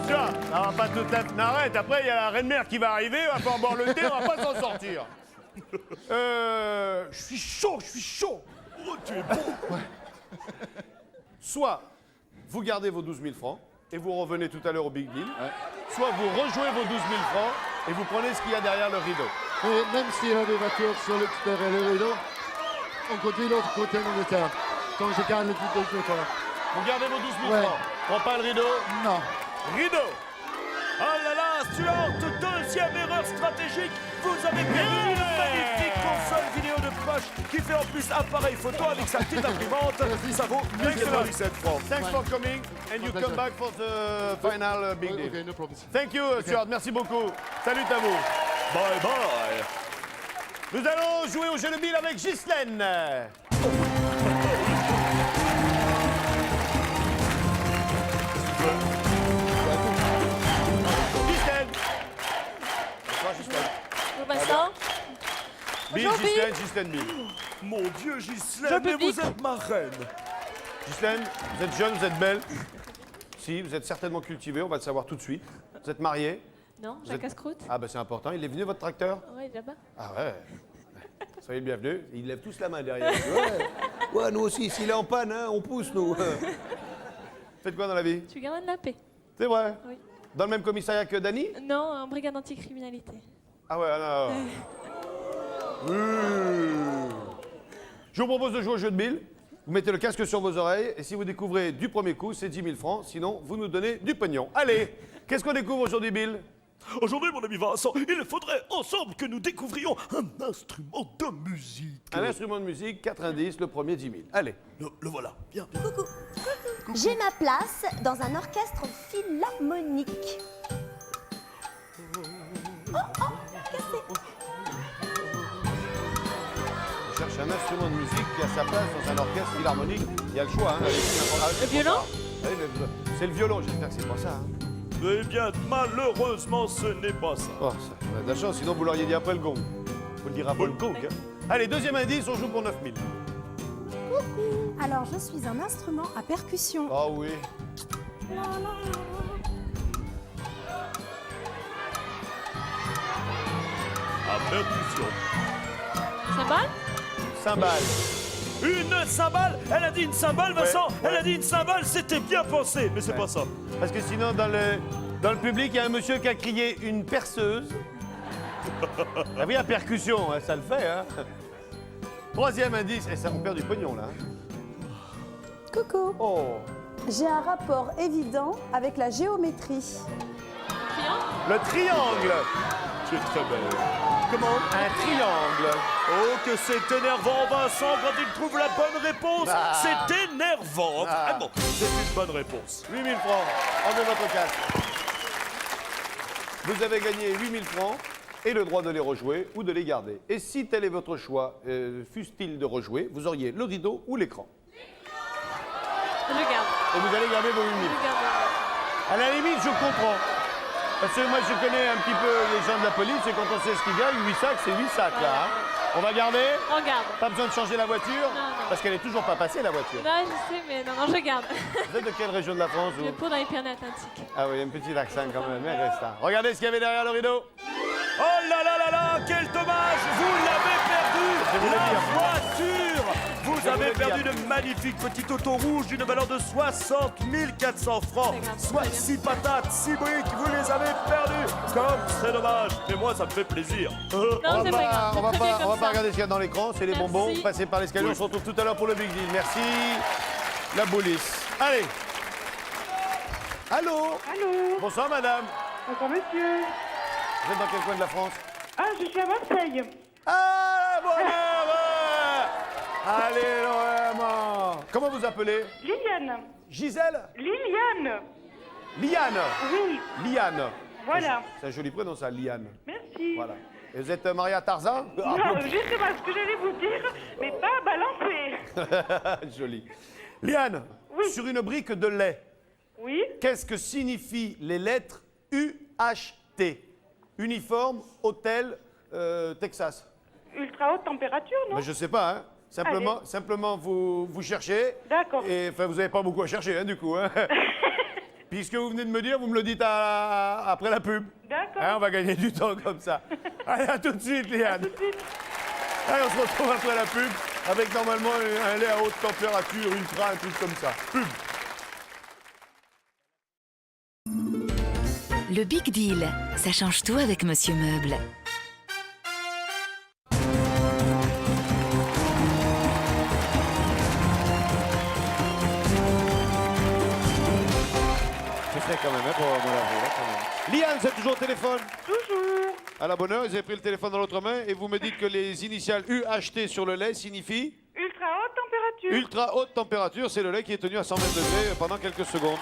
Speaker 1: Stuart, ça va pas tout à fait. Non, arrête, après il y a la reine mère qui va arriver, on va pas boire le thé, on va pas s'en sortir. Je suis chaud.
Speaker 3: Oh, tu es bon.
Speaker 1: Soit vous gardez vos 12 000 francs et vous revenez tout à l'heure au Big Deal, soit vous rejouez vos 12 000 francs et vous prenez ce qu'il y a derrière le rideau.
Speaker 6: Et même s'il y a des voitures sur l'extérieur et le rideau, on continue l'autre côté de terre. Donc je garde le tout de temps.
Speaker 1: Vous gardez vos 12 000
Speaker 6: Ouais.
Speaker 1: francs. Prends pas le rideau.
Speaker 6: Non.
Speaker 1: Rideau.
Speaker 3: Ah là là, Stuart, deuxième erreur stratégique. Vous avez perdu une magnifique console vidéo de poche qui fait en plus appareil photo avec sa petite imprimante. Ça vaut 1097 francs.
Speaker 1: Thanks for coming and you come back for the final Big Deal.
Speaker 6: Ok, no problem.
Speaker 1: Thank you, Stuart. Merci beaucoup. Salut à vous.
Speaker 3: Bye bye.
Speaker 1: Nous allons jouer au jeu de Bill avec Ghislaine. Ghislaine. Bill, Ghislaine, Ghislaine, Bill.
Speaker 3: Mon Dieu, Ghislaine, mais vous êtes ma reine.
Speaker 1: Ghislaine, vous êtes jeune, vous êtes belle. Si, vous êtes certainement cultivée, on va le savoir tout de suite. Vous êtes mariée.
Speaker 4: Non,
Speaker 1: Vous
Speaker 4: Jacques
Speaker 1: êtes-
Speaker 4: Casse-Croûte.
Speaker 1: Ah ben c'est important. Il est venu votre tracteur?
Speaker 4: Ouais, là-bas.
Speaker 1: Ah ouais. Soyez le bienvenu. Ils lèvent tous la main derrière. Ouais, nous aussi. S'il est en panne, hein, on pousse nous. Faites quoi dans la vie?
Speaker 4: Je suis gardien de la paix.
Speaker 1: C'est vrai.
Speaker 4: Oui.
Speaker 1: Dans le même commissariat que Dany?
Speaker 4: Non, en brigade anticriminalité.
Speaker 1: Ah ouais, alors. Je vous propose de jouer au jeu de Bill. Vous mettez le casque sur vos oreilles et si vous découvrez du premier coup, c'est 10 000 francs. Sinon, vous nous donnez du pognon. Allez, qu'est-ce qu'on découvre aujourd'hui, Bill?
Speaker 3: Aujourd'hui, mon ami Vincent, il faudrait ensemble que nous découvrions un instrument de musique.
Speaker 1: Un instrument de musique, 4 indices, le premier 10 000. Allez.
Speaker 3: Le voilà. Bien.
Speaker 7: J'ai ma place dans un orchestre philharmonique.
Speaker 1: On cherche un instrument de musique qui a sa place dans un orchestre philharmonique. Il y a le choix, hein.
Speaker 4: Le violon?
Speaker 1: C'est le violon, j'espère que c'est pas ça. Hein.
Speaker 3: Eh bien, malheureusement, ce n'est pas ça.
Speaker 1: Oh, ça on a de la chance, sinon vous l'auriez dit après le gong. Vous le direz après le gong. Hein. Allez, deuxième indice, on joue pour 9 000.
Speaker 8: Alors, je suis un instrument à percussion.
Speaker 1: Oh oui.
Speaker 3: À percussion.
Speaker 4: Cymbale?
Speaker 1: Cymbale.
Speaker 3: Une cymbale. Elle a dit une cymbale, Vincent.
Speaker 1: Ouais.
Speaker 3: Elle a dit une cymbale, c'était bien pensé, mais c'est
Speaker 1: Ouais.
Speaker 3: pas ça.
Speaker 1: Parce que sinon, dans le public, il y a un monsieur qui a crié une perceuse. Ah oui, la percussion, hein, ça le fait. Hein. Troisième indice, et ça, on perd du pognon là. Hein.
Speaker 8: Coucou.
Speaker 1: Oh,
Speaker 8: J'ai un rapport évident avec la géométrie.
Speaker 1: le triangle.
Speaker 3: Tu es très belle.
Speaker 1: Comment? Un triangle.
Speaker 3: Oh, que c'est énervant, Vincent, quand il trouve la bonne réponse.
Speaker 1: Ah.
Speaker 3: C'est énervant.
Speaker 1: Ah.
Speaker 3: Ah bon, c'est une bonne réponse.
Speaker 1: 8 000 francs. Enlevez votre casque. Vous avez gagné 8 000 francs et le droit de les rejouer ou de les garder. Et si tel est votre choix, fût-il de rejouer, vous auriez le rideau ou l'écran.
Speaker 4: Je garde.
Speaker 1: Et vous allez garder vos 8 000.
Speaker 4: Je garde.
Speaker 1: À la limite, je comprends. Parce que moi, je connais un petit peu les gens de la police et quand on sait ce qu'ils gagnent, 8 sacs, c'est 8 sacs là. Hein. On va garder?
Speaker 4: On garde.
Speaker 1: Pas besoin de changer la voiture?
Speaker 4: Non, non.
Speaker 1: Parce qu'elle est toujours pas passée, la voiture.
Speaker 4: Non, je sais, mais non, je garde.
Speaker 1: Vous êtes de quelle région de la France, vous?
Speaker 4: Je pour dans les Pyrénées-Atlantiques.
Speaker 1: Ah oui, un petit accent quand même, mais reste. Hein. Regardez ce qu'il y avait derrière le rideau.
Speaker 3: Oh là là là là, quel dommage. Vous l'avez perdu.
Speaker 1: Je vais vous le
Speaker 3: La
Speaker 1: dire.
Speaker 3: voiture. Vous
Speaker 1: vais
Speaker 3: avez
Speaker 1: vous le
Speaker 3: perdu
Speaker 1: dire.
Speaker 3: une magnifique petite auto rouge d'une valeur de 60 400 francs.
Speaker 4: C'est grave,
Speaker 3: Soit
Speaker 4: très bien.
Speaker 3: 6 patates, 6 briques, vous les avez perdues. Comme c'est dommage. Mais moi, ça me fait plaisir.
Speaker 4: Non, c'est pas grave.
Speaker 1: On va
Speaker 4: c'est très bien
Speaker 1: pas, on va
Speaker 4: comme
Speaker 1: pas
Speaker 4: ça.
Speaker 1: regarder ce qu'il y a dans l'écran, c'est les
Speaker 4: Merci.
Speaker 1: bonbons. Passez par l'escalier, on se retrouve tout à l'heure pour le Big Deal. Merci, la police. Allez. Allô?
Speaker 9: Allô,
Speaker 1: Bonsoir, madame.
Speaker 9: bonsoir monsieur.
Speaker 1: Vous êtes dans quel coin de la France?
Speaker 9: Ah, je suis à Marseille.
Speaker 1: Ah, voilà! Allez, vraiment. Comment vous appelez?
Speaker 9: Liliane.
Speaker 1: Gisèle?
Speaker 9: Liliane.
Speaker 1: Liane.
Speaker 9: Oui,
Speaker 1: Liane.
Speaker 9: voilà.
Speaker 1: C'est un joli prénom, ça, Liane.
Speaker 9: Merci.
Speaker 1: Voilà. Et vous êtes mariée à Tarzan?
Speaker 9: Non, je sais pas ce que j'allais vous dire, mais pas balancer.
Speaker 1: Joli. Liane,
Speaker 9: Oui.
Speaker 1: sur une brique de lait,
Speaker 9: Oui,
Speaker 1: qu'est-ce que signifient les lettres UHT? Uniforme, hôtel, Texas.
Speaker 9: ultra haute température, non?
Speaker 1: Ben, je sais pas, hein. Simplement vous cherchez.
Speaker 9: D'accord.
Speaker 1: Et enfin, vous n'avez pas beaucoup à chercher, hein, du coup. Hein. Puisque vous venez de me dire, vous me le dites après la pub.
Speaker 9: D'accord.
Speaker 1: Hein, on va gagner du temps comme ça. Allez, à tout de suite, Liane.
Speaker 9: Tout de suite.
Speaker 1: Allez, on se retrouve après la pub avec normalement un lait à haute température, ultra, un truc comme ça. Pub.
Speaker 10: Le Big Deal, ça change tout avec Monsieur Meuble.
Speaker 1: C'est fait quand même, hein, pour me laver, là, quand même. Liane, c'est toujours au téléphone?
Speaker 9: Toujours.
Speaker 1: À la bonne heure, vous avez pris le téléphone dans l'autre main et vous me dites que les initiales UHT sur le lait signifient
Speaker 9: Ultra haute température.
Speaker 1: ultra haute température. C'est le lait qui est tenu à 120 degrés pendant quelques secondes.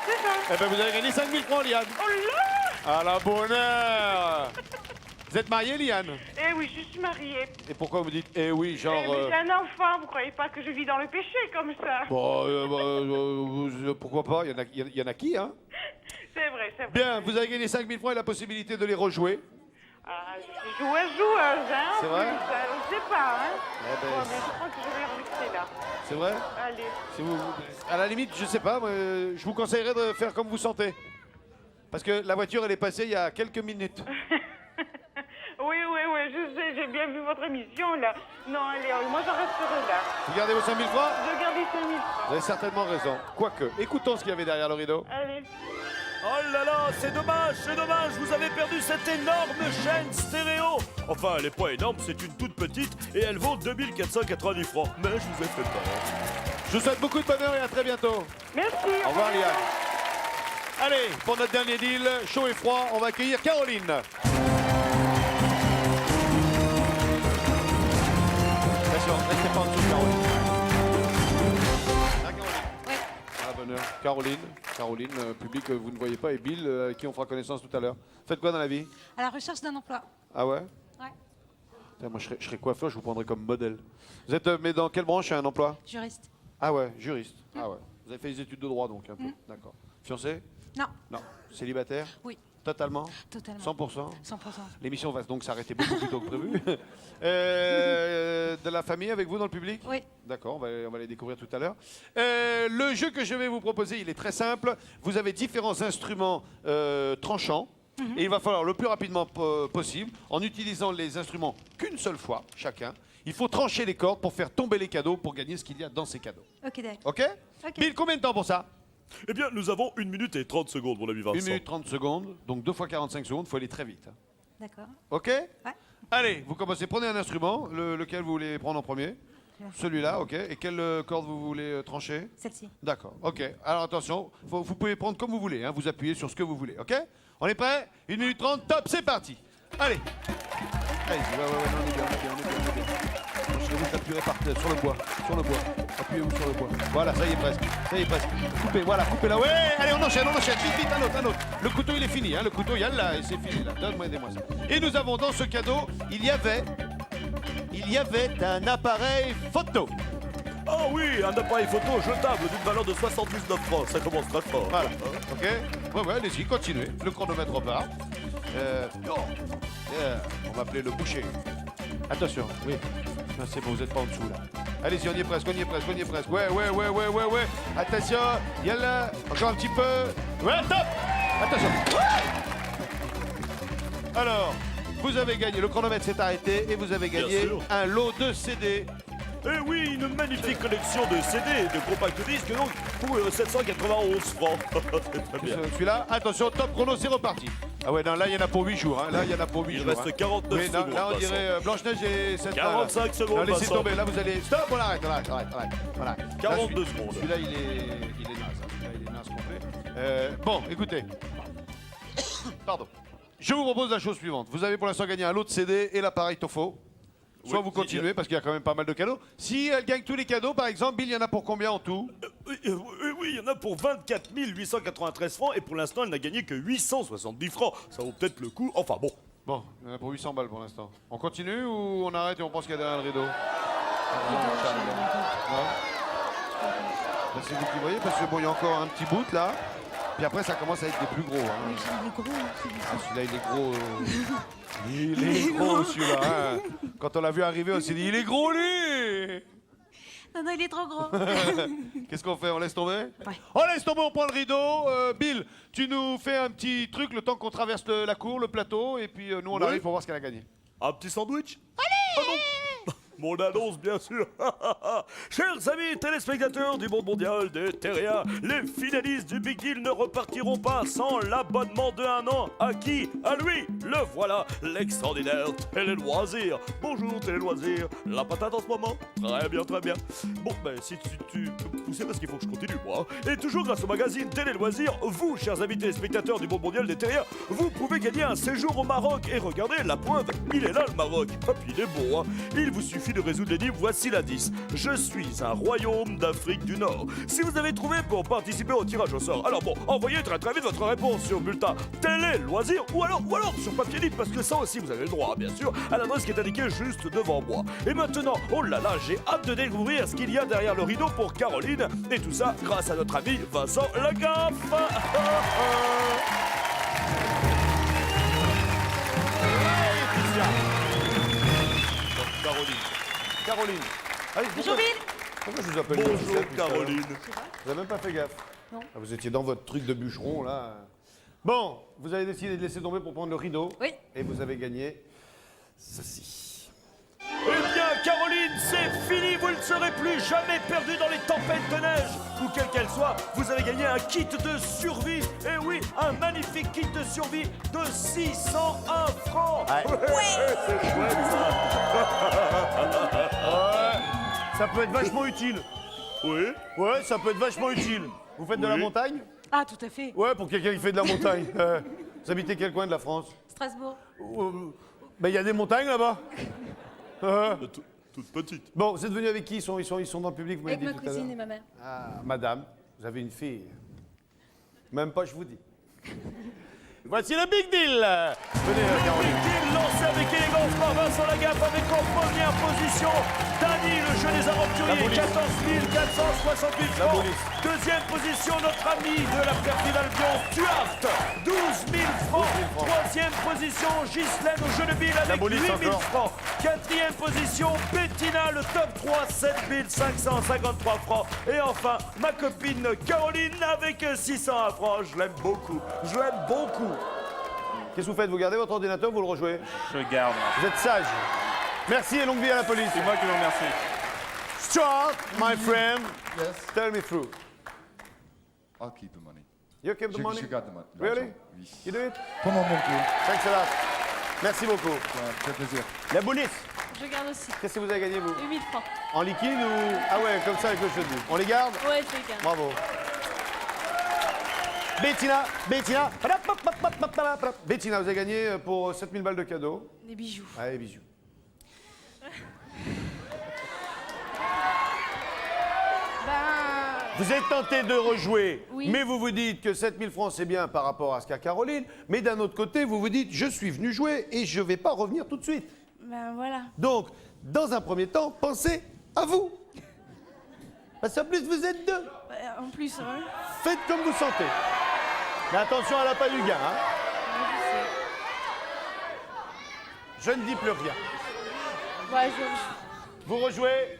Speaker 9: C'est ça.
Speaker 1: Eh bien, vous avez gagné 5 000 francs, Liane.
Speaker 9: Oh là.
Speaker 1: À la bonne heure. Vous êtes mariée, Liane?
Speaker 9: Eh oui, je suis mariée.
Speaker 1: Et pourquoi vous dites eh oui, genre...
Speaker 9: Eh, mais j'ai un enfant, vous croyez pas que je vis dans le péché comme ça?
Speaker 1: Bon, pourquoi pas? Il y en a qui, hein?
Speaker 9: C'est vrai, c'est vrai.
Speaker 1: Bien, vous avez gagné 5 000 francs et la possibilité de les rejouer.
Speaker 9: Ah, je suis joueuse, hein.
Speaker 1: C'est vrai?
Speaker 9: Je sais pas, hein.
Speaker 1: Eh ben,
Speaker 9: Mais je crois que je vais rester là.
Speaker 1: c'est vrai?
Speaker 9: Allez.
Speaker 1: Si vous, à la limite, je sais pas, moi, je vous conseillerais de faire comme vous sentez. Parce que la voiture, elle est passée il y a quelques minutes.
Speaker 9: Oui, je sais, j'ai bien vu votre émission, là. Non, allez, moi, je resterai là.
Speaker 1: Vous gardez vos 5 000 francs?
Speaker 9: Je garde les 5 000 francs.
Speaker 1: Vous avez certainement raison. Quoique, écoutons ce qu'il y avait derrière le rideau.
Speaker 9: Allez.
Speaker 3: Oh là là, c'est dommage, vous avez perdu cette énorme chaîne stéréo. Enfin, elle est pas énorme, c'est une toute petite et elle vaut 2490 francs. Mais je vous ai fait peur.
Speaker 1: Je vous souhaite beaucoup de bonheur et à très bientôt.
Speaker 9: Merci.
Speaker 1: Au revoir, Liane. Allez, pour notre dernier deal, chaud et froid, on va accueillir Caroline. Attention, restez pas en dessous, Caroline. Ah, Caroline.
Speaker 4: Ouais.
Speaker 1: Ah, bonheur. Caroline, public que vous ne voyez pas, et Bill, avec qui on fera connaissance tout à l'heure. Faites quoi dans la vie?
Speaker 4: À la recherche d'un emploi.
Speaker 1: Ah ouais?
Speaker 4: Ouais.
Speaker 1: Putain, moi, je serais coiffeur, je vous prendrais comme modèle. Vous êtes, mais dans quelle branche, un emploi?
Speaker 4: Juriste.
Speaker 1: Ah ouais, juriste. Ah ouais. Vous avez fait des études de droit, donc, un peu. D'accord. Fiancé?
Speaker 4: Non.
Speaker 1: Non. Célibataire?
Speaker 4: Oui.
Speaker 1: Totalement?
Speaker 4: Totalement.
Speaker 1: 100%?
Speaker 4: 100%.
Speaker 1: L'émission va donc s'arrêter beaucoup plus tôt que prévu. De la famille avec vous dans le public?
Speaker 4: Oui.
Speaker 1: D'accord, on va les découvrir tout à l'heure. Le jeu que je vais vous proposer, il est très simple. Vous avez différents instruments tranchants. Et il va falloir le plus rapidement possible, en utilisant les instruments qu'une seule fois, chacun, il faut trancher les cordes pour faire tomber les cadeaux, pour gagner ce qu'il y a dans ces cadeaux.
Speaker 4: Ok, d'accord.
Speaker 1: OK?
Speaker 4: Ok.
Speaker 1: Bill, combien de temps pour ça?
Speaker 3: Eh bien, nous avons 1 minute et 30 secondes, mon ami Vincent.
Speaker 1: 1 minute 30 secondes, donc 2 fois 45 secondes, il faut aller très vite.
Speaker 4: D'accord.
Speaker 1: OK? Allez, vous commencez, prenez un instrument, lequel vous voulez prendre en premier? Celui-là, OK. Et quelle corde vous voulez trancher?
Speaker 4: Celle-ci.
Speaker 1: D'accord, OK. Alors attention, vous pouvez prendre comme vous voulez, hein, vous appuyez sur ce que vous voulez, OK? On est prêt? 1 minute 30, top, c'est parti. Allez. Allez-y, ouais, non, on est bien. Je vous appuierez par terre, sur le bois. Appuyez-vous sur le bois. Voilà, ça y est presque. Coupez, voilà, coupez là. Ouais, allez, on enchaîne. Vite, un autre. Le couteau, il est fini, hein. Le couteau, il y a là, et c'est fini, là. Donne-moi ça. Et nous avons dans ce cadeau, il y avait un appareil photo.
Speaker 3: Oh oui, un appareil photo jetable d'une valeur de 79 francs. Ça commence très fort.
Speaker 1: Voilà, OK. Ouais, allez-y, continuez. Le chronomètre repart. On va appeler le boucher. Attention, oui. Non, c'est bon, vous n'êtes pas en dessous, là. Allez-y, on y est presque. Ouais. Attention, il y a là. Encore un petit peu. Ouais, top. Attention. Alors, vous avez gagné. Le chronomètre s'est arrêté et vous avez gagné un lot de CD.
Speaker 3: Eh oui, une magnifique collection de CD, de compact disques, donc pour 791 francs. C'est très bien.
Speaker 1: Celui-là, attention, top chrono, c'est reparti. Ah ouais, non, là, il y en a pour 8 jours. Hein.
Speaker 3: Il reste 49
Speaker 1: oui,
Speaker 3: secondes.
Speaker 1: Là, on dirait Blanche-Neige et cette...
Speaker 3: 45 secondes,
Speaker 1: non, laissez
Speaker 3: Vincent.
Speaker 1: tomber, là, vous allez... Stop, on arrête. Voilà.
Speaker 3: 42
Speaker 1: là,
Speaker 3: secondes.
Speaker 1: Celui-là, il est naze. Hein. Celui-là, il est naze complet. Bon, écoutez. Pardon. Je vous propose la chose suivante. Vous avez pour l'instant gagné un lot de CD et l'appareil Tofo. Soit vous continuez, parce qu'il y a quand même pas mal de cadeaux. Si elle gagne tous les cadeaux, par exemple, Bill, il y en a pour combien en tout?
Speaker 3: Oui, il y en a pour 24 893 francs et pour l'instant, elle n'a gagné que 870 francs. Ça vaut peut-être le coup. Enfin bon.
Speaker 1: Bon, il y en a pour 800 balles pour l'instant. On continue ou on arrête et on pense qu'il y a derrière le rideau? Non. Ben, c'est vous qui voyez, parce que bon, il y a encore un petit bout là. Puis après, ça commence à être des plus gros. Hein.
Speaker 4: Mais il est gros.
Speaker 1: Ah, celui-là, il est gros. Il est gros, celui-là. Hein. Quand on l'a vu arriver, on s'est dit, il est gros, lui!
Speaker 4: Non, il est trop gros.
Speaker 1: Qu'est-ce qu'on fait? On laisse tomber?
Speaker 4: Ouais.
Speaker 1: On laisse tomber, on prend le rideau. Bill, tu nous fais un petit truc le temps qu'on traverse la cour, le plateau, et puis nous, on arrive pour voir ce qu'elle a gagné.
Speaker 3: Un petit sandwich? Allez! Ah non! Mon annonce, bien sûr. Chers amis téléspectateurs du monde mondial des terriens, les finalistes du Big Deal ne repartiront pas sans l'abonnement de 1 an. À qui? À lui. Le voilà, l'extraordinaire Télé Loisirs. Bonjour Télé Loisirs. La patate en ce moment? Très bien, très bien. Bon, ben si tu peux me pousser parce qu'il faut que je continue, moi. Et toujours grâce au magazine Télé Loisirs, vous, chers amis téléspectateurs du monde mondial des terriens, vous pouvez gagner un séjour au Maroc. Et regardez, la preuve, il est là le Maroc. Hop, il est beau, hein. Il vous suffit de résoudre l'énigme, voici l'indice. Je suis un royaume d'Afrique du Nord. Si vous avez trouvé pour participer au tirage au sort, alors bon, envoyez très très vite votre réponse sur bulletin Télé Loisirs ou alors sur papier libre, parce que ça aussi vous avez le droit, bien sûr, à l'adresse qui est indiquée juste devant moi. Et maintenant, oh là là, j'ai hâte de découvrir ce qu'il y a derrière le rideau pour Caroline, et tout ça grâce à notre ami Vincent Lagaffe.
Speaker 1: Caroline. Allez,
Speaker 4: Bonjour Bill.
Speaker 1: pourquoi je vous appelle
Speaker 3: Bonjour
Speaker 1: Gisèle,
Speaker 3: Caroline.
Speaker 1: Vous n'avez même pas fait gaffe.
Speaker 4: Non.
Speaker 1: Ah, vous étiez dans votre truc de bûcheron, là. Bon, vous avez décidé de laisser tomber pour prendre le rideau.
Speaker 4: Oui.
Speaker 1: Et vous avez gagné ceci.
Speaker 3: Eh bien, Caroline, c'est fini. Vous ne serez plus jamais perdu dans les tempêtes de neige. Ou quelle qu'elle soit, vous avez gagné un kit de survie. Et oui, un magnifique kit de survie de 601 francs. C'est chouette, ça.
Speaker 1: Ouais, ça peut être vachement utile.
Speaker 3: Oui.
Speaker 1: Ouais, ça peut être vachement utile. Vous faites de la
Speaker 3: Oui.
Speaker 1: montagne?
Speaker 4: Ah, tout à fait.
Speaker 1: Ouais, pour quelqu'un qui fait de la montagne. Vous habitez quel coin de la France?
Speaker 4: Strasbourg.
Speaker 1: Ben, il y a des montagnes là-bas.
Speaker 3: Toute petite.
Speaker 1: Bon, vous êtes venu avec qui? Ils sont dans le public, vous m'avez
Speaker 4: Avec
Speaker 1: dit
Speaker 4: ma
Speaker 1: tout à l'heure.
Speaker 4: cousine et ma mère.
Speaker 1: Ah, madame, vous avez une fille. Même pas, je vous dis. Voici le Big Deal. Venez, Caroline.
Speaker 3: Il lancé avec élégance par Vincent Lagaffe avec en première position Dany, le jeu des
Speaker 1: La
Speaker 3: aventuriers,
Speaker 1: police.
Speaker 3: 14 468
Speaker 1: La
Speaker 3: francs.
Speaker 1: police.
Speaker 3: Deuxième position, notre ami de la perfide Albion, Stuart, 12 000 francs.
Speaker 1: 12 000 francs.
Speaker 3: Troisième position, Ghislaine au jeu de Bill avec
Speaker 1: police
Speaker 3: 8 000
Speaker 1: encore.
Speaker 3: francs. Quatrième position, Bettina, le top 3, 7 553 francs. Et enfin, ma copine Caroline avec 601 francs. Je l'aime beaucoup. Je l'aime beaucoup.
Speaker 1: Qu'est-ce que vous faites? Vous gardez votre ordinateur, vous le rejouez?
Speaker 2: Je garde.
Speaker 1: Vous êtes sage. Merci et longue vie à la police.
Speaker 2: C'est moi qui vous remercie.
Speaker 1: Stuart, my friend,
Speaker 6: Yes.
Speaker 1: tell me through.
Speaker 11: I'll keep the money.
Speaker 1: You keep the money?
Speaker 11: Je garde the money.
Speaker 1: Really?
Speaker 11: Oui.
Speaker 1: You do it?
Speaker 6: Pendant mon tour.
Speaker 1: Thanks a lot. Merci beaucoup.
Speaker 11: Ouais, très plaisir.
Speaker 1: La police,
Speaker 4: Je garde aussi.
Speaker 1: qu'est-ce que vous avez gagné, vous?
Speaker 4: 8 francs.
Speaker 1: En liquide ou... Ah ouais, comme ça avec le cheveu. On les garde?
Speaker 4: Ouais, je les garde.
Speaker 1: Bravo. Bettina. Bettina, vous avez gagné pour 7000 balles de cadeaux.
Speaker 4: Des bijoux.
Speaker 1: Allez, bisous. Vous êtes tenté de rejouer,
Speaker 4: Oui.
Speaker 1: mais vous vous dites que 7000 francs c'est bien par rapport à ce qu'a Caroline, mais d'un autre côté, vous vous dites je suis venu jouer et je ne vais pas revenir tout de suite.
Speaker 4: Ben voilà.
Speaker 1: Donc, dans un premier temps, pensez à vous. Parce qu'en plus, vous êtes deux.
Speaker 4: En plus, hein.
Speaker 1: Faites comme vous sentez. Mais attention à la pas du gain. Hein. Je ne dis plus rien.
Speaker 4: Ouais,
Speaker 1: Vous rejouez.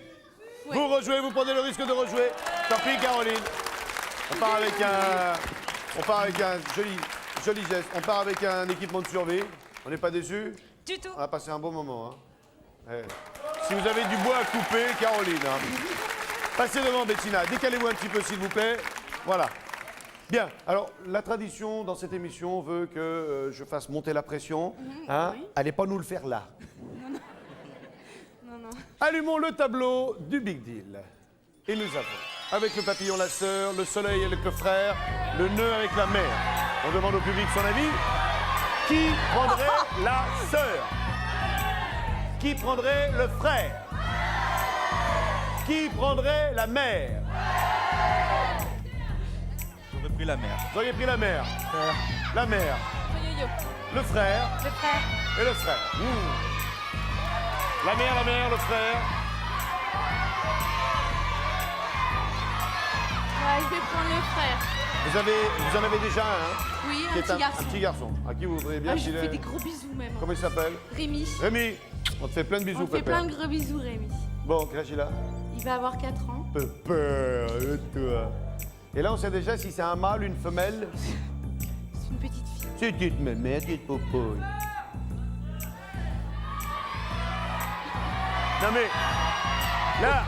Speaker 4: Oui.
Speaker 1: Vous rejouez, vous prenez le risque de rejouer. Tant pis, Caroline. On part avec un joli geste. On part avec un équipement de survie. On n'est pas déçus?
Speaker 4: Du tout.
Speaker 1: On a passé un bon moment. Hein. Ouais. Si vous avez du bois à couper, Caroline. Hein. Passez devant, Bettina. Décalez-vous un petit peu, s'il vous plaît. Voilà. Bien. Alors, la tradition dans cette émission veut que je fasse monter la pression. Hein.
Speaker 4: oui.
Speaker 1: Allez pas nous le faire là.
Speaker 4: Non.
Speaker 1: Allumons le tableau du Big Deal. Et nous avons, avec le papillon la sœur, le soleil avec le frère, le nœud avec la mère. On demande au public son avis. Qui prendrait la sœur? Qui prendrait le frère? Qui prendrait la mère?
Speaker 2: J'aurais pris la mer.
Speaker 1: Vous auriez pris la mère. La mère.
Speaker 4: Yo-yo.
Speaker 1: Le frère.
Speaker 4: Le frère.
Speaker 1: Et le frère. La mère, le frère.
Speaker 4: Ouais, je vais prendre le frère.
Speaker 1: Vous en avez déjà un, hein?
Speaker 4: Oui,
Speaker 1: Qui
Speaker 4: un
Speaker 1: est
Speaker 4: petit garçon.
Speaker 1: Un petit garçon. À qui vous voudriez bien
Speaker 4: Ah, je
Speaker 1: qu'il
Speaker 4: lui fais
Speaker 1: ait-
Speaker 4: des gros bisous même.
Speaker 1: Comment il s'appelle?
Speaker 4: Rémi.
Speaker 1: Rémi, on te fait plein de bisous,
Speaker 4: On te fait
Speaker 1: Pépère.
Speaker 4: plein de gros bisous, Rémi.
Speaker 1: Bon, quel âge il a?
Speaker 4: Il va avoir 4 ans.
Speaker 1: Pépère, et toi. Et là, on sait déjà si c'est un mâle, une femelle.
Speaker 4: C'est une petite fille.
Speaker 1: C'est une petite mémère, petite popoune. Non mais, là,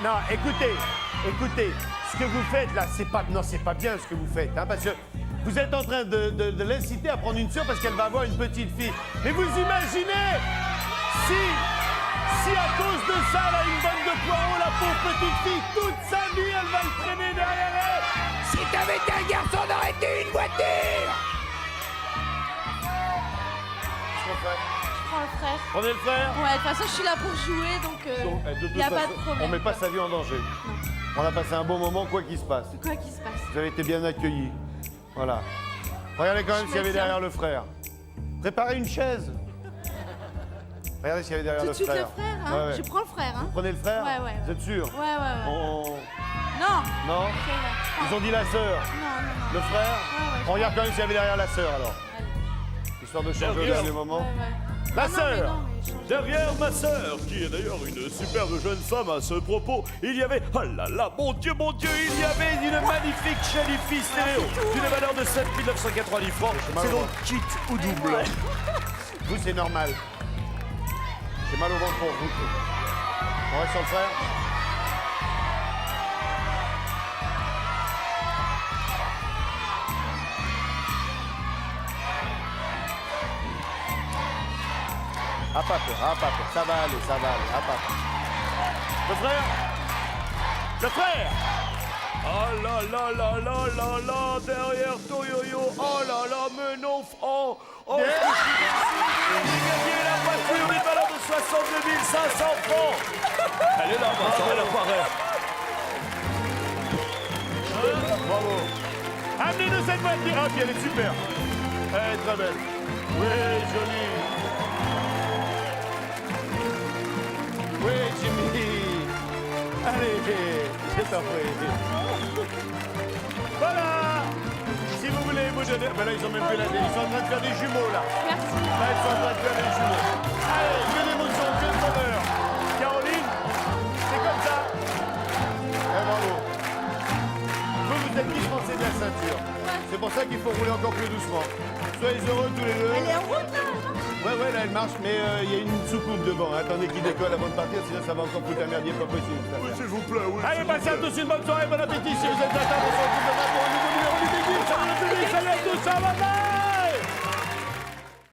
Speaker 1: non, écoutez, ce que vous faites là, c'est pas bien ce que vous faites, hein, parce que vous êtes en train de l'inciter à prendre une sœur parce qu'elle va avoir une petite fille. Mais vous imaginez si à cause de ça, elle a une bonne de poireaux, la pauvre petite fille, toute sa vie, elle va le traîner derrière elle. Si t'avais été un garçon, on aurait été une voiture. Qu'est-ce qu'on fait?
Speaker 4: Je prends le frère.
Speaker 1: Prenez le frère.
Speaker 4: Ouais, de toute façon, je suis là pour jouer, donc
Speaker 1: De toute
Speaker 4: il n'y a pas
Speaker 1: façon,
Speaker 4: de problème.
Speaker 1: on met pas sa vie en danger. On a passé un bon moment, quoi qu'il se passe.
Speaker 4: Quoi qu'il se passe.
Speaker 1: Vous avez été bien accueillis. Voilà. Regardez quand même s'il y avait
Speaker 4: me tiens.
Speaker 1: derrière le frère. Préparez une chaise. Regardez s'il y avait derrière
Speaker 4: Tout
Speaker 1: le
Speaker 4: de suite
Speaker 1: frère.
Speaker 4: le frère, hein.
Speaker 1: Ouais, ouais.
Speaker 4: Je prends le frère, hein.
Speaker 1: Prenez le frère.
Speaker 4: Ouais, ouais.
Speaker 1: Vous êtes sûr?
Speaker 4: Ouais.
Speaker 1: On-
Speaker 4: Non.
Speaker 1: Non.
Speaker 4: C'est bon.
Speaker 1: Ils ont dit la sœur.
Speaker 4: Non.
Speaker 1: Le frère.
Speaker 4: Ouais,
Speaker 1: On regarde quand même s'il y avait derrière la sœur alors.
Speaker 4: Allez.
Speaker 1: Histoire de changer au dernier moment.
Speaker 3: Ma sœur, derrière ma sœur, qui est d'ailleurs une superbe jeune femme à ce propos, il y avait, oh là là, mon Dieu, il y avait une magnifique Chalifie stéréo d'une valeur de 7 990 francs. C'est donc kit ou double.
Speaker 1: Vous, c'est normal. J'ai mal au ventre pour vous. On reste sur le frère. À pas peur, ça va aller, à pas peur.
Speaker 3: Le frère Oh là là là là là là, derrière Toyoyo, oh là là, menon franc. Oh, j'ai gagné la voiture d'une valeur de 62 500 francs. Elle est là, elle apparaît.
Speaker 1: Bravo. Amenez-nous cette voiture. Ah, puis elle est super. Elle est très belle. Oui, jolie. Oui, Jimmy. Allez, je t'en prie. Voilà. Si vous voulez vous donner... Ben là, ils ont même plus la télé. Ils sont en train de faire des jumeaux, là.
Speaker 8: Merci.
Speaker 1: Là, ils sont en train de faire des jumeaux. Allez, que d'émotion, que de bonheur. Caroline, c'est comme ça. Eh, bravo. Vous êtes dispensé de la ceinture. C'est pour ça qu'il faut rouler encore plus doucement. Soyez heureux tous les deux.
Speaker 8: Elle est en route là.
Speaker 1: Ouais, là, elle marche, mais il y a une soucoupe devant. Attendez qu'il décolle avant de partir, sinon ça va encore foutre un merdier pas possible.
Speaker 3: Oui, s'il vous plaît, oui.
Speaker 1: Allez, passez à tous une bonne soirée, bon appétit. Si vous êtes à table, on se retrouve demain pour un nouveau numéro du Big Deal. Salut le public, salut à tous, ça va.